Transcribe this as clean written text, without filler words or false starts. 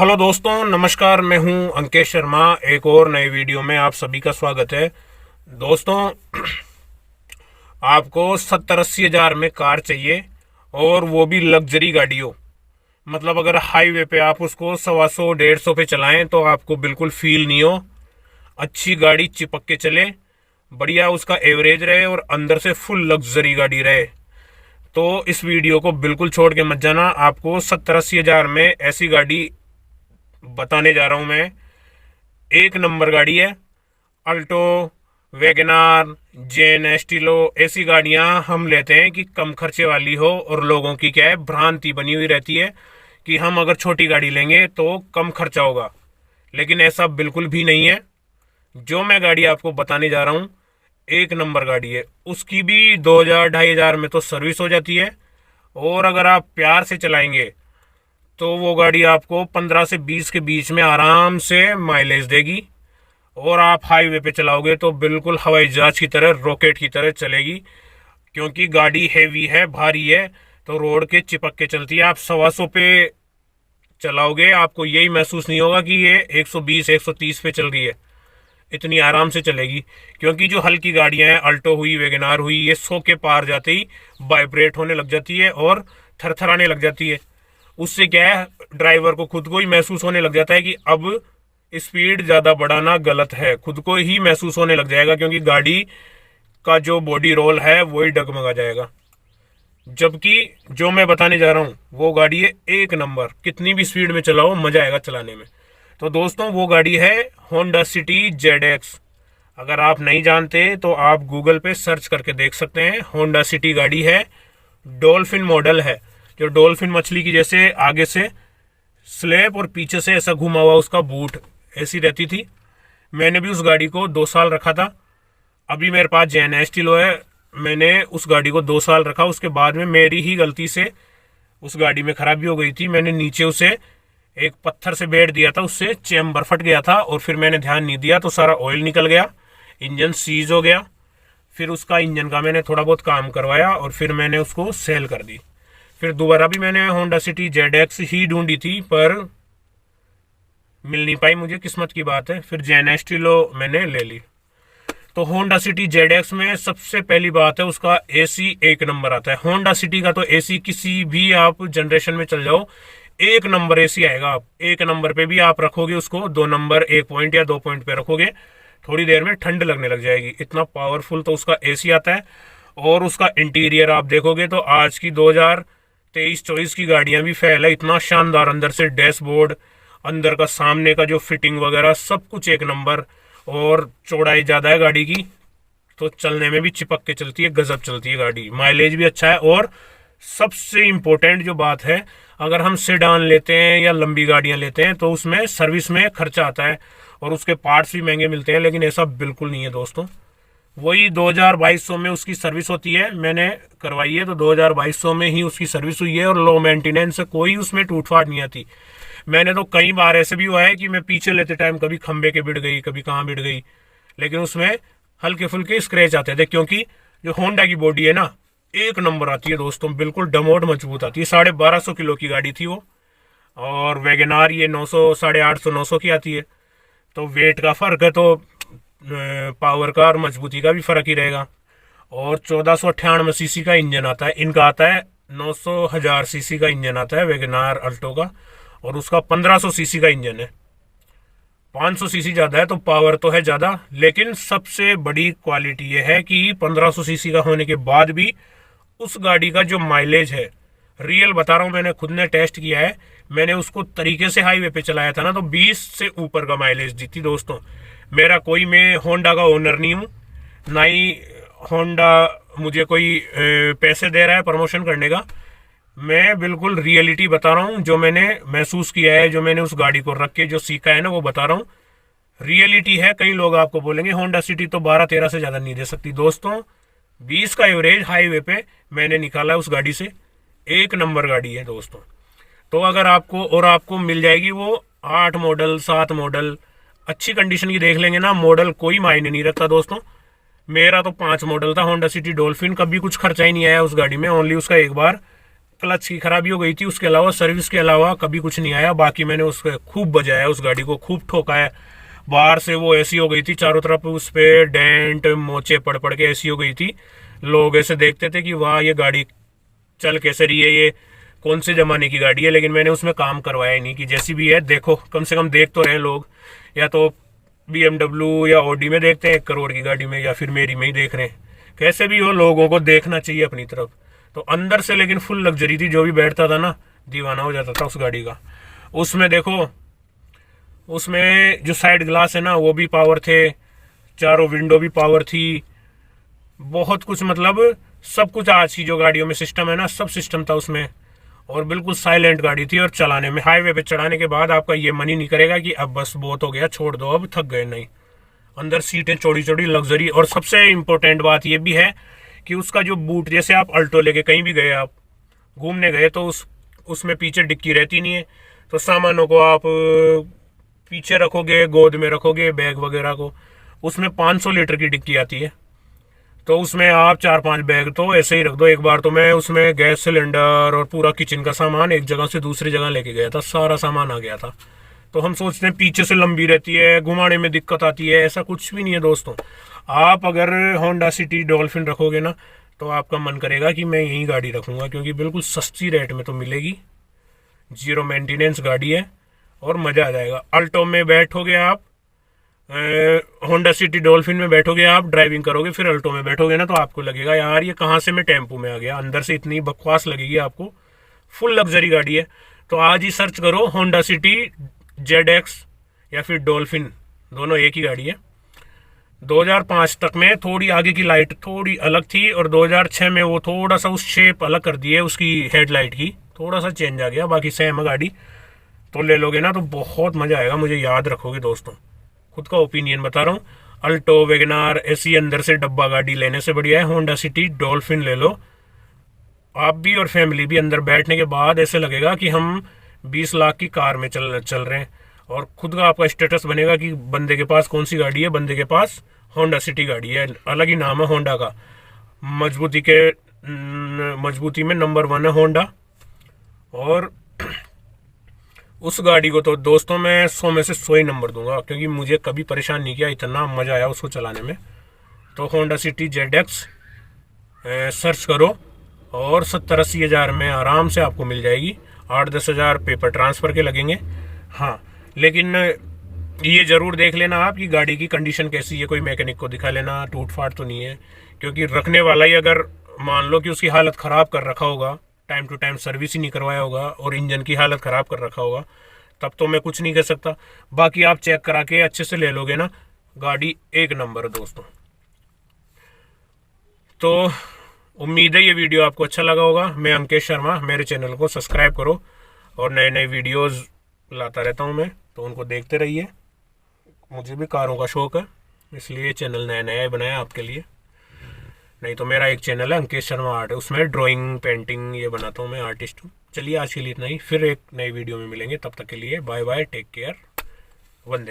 Hello दोस्तों, नमस्कार। मैं हूं अंकेश शर्मा। एक और नए वीडियो में आप सभी का स्वागत है। दोस्तों, आपको 70-80 हज़ार में कार चाहिए और वो भी लग्जरी गाड़ी हो। मतलब अगर हाईवे पे आप उसको 125-150 पे चलाएं तो आपको बिल्कुल फील नहीं हो। अच्छी गाड़ी चिपक के चले, बढ़िया उसका एवरेज रहे और अंदर से फुल लग्जरी गाड़ी रहे। तो इस वीडियो को बिल्कुल छोड़ के मत जाना। आपको 70-80 हज़ार में ऐसी गाड़ी बताने जा रहा हूं मैं। एक नंबर गाड़ी है। अल्टो, वैगनार, जेन, एस्टिलो, ऐसी गाड़ियां हम लेते हैं कि कम खर्चे वाली हो। और लोगों की क्या है, भ्रांति बनी हुई रहती है कि हम अगर छोटी गाड़ी लेंगे तो कम खर्चा होगा, लेकिन ऐसा बिल्कुल भी नहीं है। जो मैं गाड़ी आपको बताने जा रहा हूं, एक नंबर गाड़ी है। उसकी भी 2000-2500 में तो सर्विस हो जाती है। और अगर आप प्यार से चलाएंगे तो वो गाड़ी आपको 15 से 20 के बीच में आराम से माइलेज देगी। और आप हाईवे पे चलाओगे तो बिल्कुल हवाई जहाज की तरह, रॉकेट की तरह चलेगी। क्योंकि गाड़ी हैवी है, भारी है, तो रोड के चिपक के चलती है। आप 125 पे चलाओगे, आपको यही महसूस नहीं होगा कि ये 120-130 पे चल रही है। इतनी आराम से चलेगी। क्योंकि जो हल्की गाड़ियां हैं, अल्टो हुई, वैगनार हुई, ये 100 के पार जाते ही वाइब्रेट होने लग जाती है और थरथराने लग जाती है। उससे क्या है, ड्राइवर को खुद को ही महसूस होने लग जाता है कि अब स्पीड ज्यादा बढ़ाना गलत है। खुद को ही महसूस होने लग जाएगा, क्योंकि गाड़ी का जो बॉडी रोल है वही डगमगा जाएगा। जबकि जो मैं बताने जा रहा हूँ वो गाड़ी है एक नंबर। कितनी भी स्पीड में चलाओ, मजा आएगा चलाने में। तो दोस्तों, वो गाड़ी है होंडा सिटी ZX। अगर आप नहीं जानते तो आप गूगल पे सर्च करके देख सकते हैं। होंडा सिटी गाड़ी है, डॉल्फिन मॉडल है। जो डॉल्फिन मछली की जैसे आगे से स्लेब और पीछे से ऐसा घुमा हुआ उसका बूट ऐसी रहती थी। मैंने भी उस गाड़ी को 2 साल रखा था। अभी मेरे पास जैन एस्टिलो है। मैंने उस गाड़ी को 2 साल रखा। उसके बाद में मेरी ही गलती से उस गाड़ी में खराबी हो गई थी। मैंने नीचे उसे एक पत्थर से बेड़ दिया था, उससे चेम्बर फट गया था और फिर मैंने ध्यान नहीं दिया तो सारा ऑयल निकल गया, इंजन सीज हो गया। फिर उसका इंजन का मैंने थोड़ा बहुत काम करवाया और फिर मैंने उसको सेल कर दी। फिर दोबारा भी मैंने होंडा सिटी ZX ही ढूंढी थी, पर मिल नहीं पाई मुझे, किस्मत की बात है। फिर जेन एस्टिलो मैंने ले ली। तो होंडा सिटी ZX में सबसे पहली बात है, उसका एसी एक नंबर आता है। होंडा सिटी का तो एसी किसी भी आप जनरेशन में चल जाओ, एक नंबर एसी आएगा। आप एक नंबर पे भी आप रखोगे उसको, 2 नंबर 1 पॉइंट या 2 पॉइंट पे रखोगे, थोड़ी देर में ठंड लगने लग जाएगी। इतना पावरफुल तो उसका एसी आता है। और उसका इंटीरियर आप देखोगे तो आज की 2023-24 की गाड़ियां भी फेल है। इतना शानदार अंदर से डैशबोर्ड, अंदर का सामने का जो फिटिंग वगैरह सब कुछ एक नंबर। और चौड़ाई ज़्यादा है गाड़ी की, तो चलने में भी चिपक के चलती है, गजब चलती है गाड़ी। माइलेज भी अच्छा है। और सबसे इम्पोर्टेंट जो बात है, अगर हम सेडान लेते हैं या लंबी गाड़ियां लेते हैं तो उसमें सर्विस में खर्चा आता है और उसके पार्ट्स भी महंगे मिलते हैं। लेकिन ऐसा बिल्कुल नहीं है दोस्तों। वही 2200 में उसकी सर्विस होती है। मैंने करवाई है तो 2200 में ही उसकी सर्विस हुई है और लो मेंटेनेंस है, कोई उसमें टूट फाट नहीं आती। मैंने तो कई बार ऐसे भी हुआ है कि मैं पीछे लेते टाइम कभी खंबे के बिड़ गई, कभी कहाँ बिड़ गई, लेकिन उसमें हल्के फुल्के स्क्रैच आते थे। क्योंकि जो होंडा की बॉडी है ना, एक नंबर आती है दोस्तों, बिल्कुल डमोड मजबूत आती है। 1250 किलो की गाड़ी थी वो। और वैगनार ये 900, 850, 900 की आती है। तो वेट का फर्क है, तो पावर का और मजबूती का भी फर्क ही रहेगा। और 1498 सीसी का इंजन आता है। इनका आता है 900,000 सीसी का इंजन आता है वैगनार अल्टो का, और उसका 1500 सीसी का इंजन है। 500 सीसी ज्यादा है तो पावर तो है ज्यादा, लेकिन सबसे बड़ी क्वालिटी यह है कि 1500 सीसी का होने के बाद भी उस गाड़ी का जो माइलेज है, रियल बता रहा हूं, मैंने खुद ने टेस्ट किया है। मैंने उसको तरीके से हाईवे पे चलाया था ना, तो 20 से ऊपर का माइलेज दी थी दोस्तों। मेरा कोई, मैं होंडा का ओनर नहीं हूँ, ना ही होंडा मुझे कोई पैसे दे रहा है प्रमोशन करने का। मैं बिल्कुल रियलिटी बता रहा हूँ, जो मैंने महसूस किया है, जो मैंने उस गाड़ी को रख के जो सीखा है ना, वो बता रहा हूँ। रियलिटी है। कई लोग आपको बोलेंगे होंडा सिटी तो 12-13 से ज़्यादा नहीं दे सकती। दोस्तों, 20 का एवरेज हाईवे पे मैंने निकाला उस गाड़ी से। एक नंबर गाड़ी है दोस्तों। तो अगर आपको, और आपको मिल जाएगी वो 8 मॉडल, 7 मॉडल, अच्छी कंडीशन की देख लेंगे ना। मॉडल कोई मायने नहीं रखता दोस्तों। मेरा तो 5 मॉडल था होंडा सिटी डॉल्फिन, कभी कुछ खर्चा ही नहीं आया उस गाड़ी में। ओनली उसका एक बार क्लच की खराबी हो गई थी, उसके अलावा सर्विस के अलावा कभी कुछ नहीं आया। बाकी मैंने उसको खूब बजाया, उस गाड़ी को खूब ठोका है। बाहर से वो ऐसी हो गई थी, चारों तरफ उस पे डेंट मोचे पड़ पड़ के ऐसी हो गई थी। लोग ऐसे देखते थे कि वाह ये गाड़ी चल कैसे रही है, ये कौन से जमाने की गाड़ी है। लेकिन मैंने उसमें काम करवाया ही नहीं कि जैसी भी है देखो, कम से कम देख तो रहे लोग। या तो BMW या ऑडी में देखते हैं 1 करोड़ की गाड़ी में, या फिर मेरी में ही देख रहे हैं। कैसे भी हो, लोगों को देखना चाहिए अपनी तरफ। तो अंदर से लेकिन फुल लग्जरी थी, जो भी बैठता था ना दीवाना हो जाता था उस गाड़ी का। उसमें देखो, उसमें जो साइड ग्लास है ना वो भी पावर थे, चारों विंडो भी पावर थी, बहुत कुछ, मतलब सब कुछ आज की जो गाड़ियों में सिस्टम है ना, सब सिस्टम था उसमें। और बिल्कुल साइलेंट गाड़ी थी। और चलाने में, हाईवे पे चढ़ाने के बाद आपका ये मन ही नहीं करेगा कि अब बस बहुत हो गया, छोड़ दो, अब थक गए, नहीं। अंदर सीटें चौड़ी चौड़ी लग्जरी। और सबसे इम्पोर्टेंट बात ये भी है कि उसका जो बूट, जैसे आप अल्टो लेके कहीं भी गए, आप घूमने गए, तो उसमें पीछे डिक्की रहती नहीं है। तो सामानों को आप पीछे रखोगे, गोद में रखोगे बैग वगैरह को, उसमें 500 लीटर की डिक्की आती है। तो उसमें आप 4-5 बैग तो ऐसे ही रख दो। एक बार तो मैं उसमें गैस सिलेंडर और पूरा किचन का सामान एक जगह से दूसरी जगह लेके गया था, सारा सामान आ गया था। तो हम सोचते हैं पीछे से लंबी रहती है, घुमाने में दिक्कत आती है, ऐसा कुछ भी नहीं है दोस्तों। आप अगर होंडा सिटी डॉल्फिन रखोगे ना, तो आपका मन करेगा कि मैं यही गाड़ी रखूंगा, क्योंकि बिल्कुल सस्ती रेट में तो मिलेगी, जीरो मेंटेनेंस गाड़ी है और मज़ा आ जाएगा। अल्टो में बैठोगे आप, होंडा सिटी डॉल्फिन में बैठोगे आप, ड्राइविंग करोगे, फिर अल्टो में बैठोगे ना, तो आपको लगेगा यार ये कहाँ से मैं टेम्पो में आ गया। अंदर से इतनी बकवास लगेगी आपको, फुल लग्जरी गाड़ी है। तो आज ही सर्च करो होंडा सिटी ZX या फिर डॉल्फिन, दोनों एक ही गाड़ी है। 2005 तक में थोड़ी आगे की लाइट थोड़ी अलग थी, और 2006 में वो थोड़ा सा उस शेप अलग कर दी है उसकी हेडलाइट की, थोड़ा सा चेंज आ गया, बाकी सेम है गाड़ी। तो ले लोगे ना तो बहुत मज़ा आएगा, मुझे याद रखोगे दोस्तों, खुद का ओपिनियन बता रहा हूँ। अल्टो, वैगनार ऐसी अंदर से डब्बा गाड़ी लेने से बढ़िया है होंडा सिटी डॉल्फिन ले लो। आप भी और फैमिली भी अंदर बैठने के बाद ऐसे लगेगा कि हम 20 लाख की कार में चल रहे हैं। और खुद का आपका स्टेटस बनेगा कि बंदे के पास कौन सी गाड़ी है, बंदे के पास होंडा सिटी गाड़ी है। अलग ही नाम है होंडा का, मजबूती में नंबर 1 है होंडा। और उस गाड़ी को तो दोस्तों मैं 100 में से 100 ही नंबर दूंगा, क्योंकि मुझे कभी परेशान नहीं किया, इतना मज़ा आया उसको चलाने में। तो होंडा सिटी ZX सर्च करो, और 70-80 हज़ार में आराम से आपको मिल जाएगी। 8-10 हज़ार पेपर ट्रांसफ़र के लगेंगे। हाँ, लेकिन ये ज़रूर देख लेना आप कि गाड़ी की कंडीशन कैसी है, कोई मैकेनिक को दिखा लेना, टूट फाट तो नहीं है। क्योंकि रखने वाला ही अगर मान लो कि उसकी हालत ख़राब कर रखा होगा, टाइम टू टाइम सर्विस ही नहीं करवाया होगा, और इंजन की हालत ख़राब कर रखा होगा, तब तो मैं कुछ नहीं कर सकता। बाकी आप चेक करा के अच्छे से ले लोगे ना, गाड़ी एक नंबर है दोस्तों। तो उम्मीद है ये वीडियो आपको अच्छा लगा होगा। मैं अंकेश शर्मा, मेरे चैनल को सब्सक्राइब करो, और नए नए वीडियोज़ लाता रहता हूँ मैं, तो उनको देखते रहिए। मुझे भी कारों का शौक़ है, इसलिए चैनल नया नया बनाया आपके लिए। नहीं तो मेरा एक चैनल है अंकेश शर्मा आर्ट, उसमें ड्राइंग पेंटिंग ये बनाता हूँ, मैं आर्टिस्ट हूँ। चलिए आज के लिए इतना ही, फिर एक नई वीडियो में मिलेंगे, तब तक के लिए बाय बाय, टेक केयर, वंदे।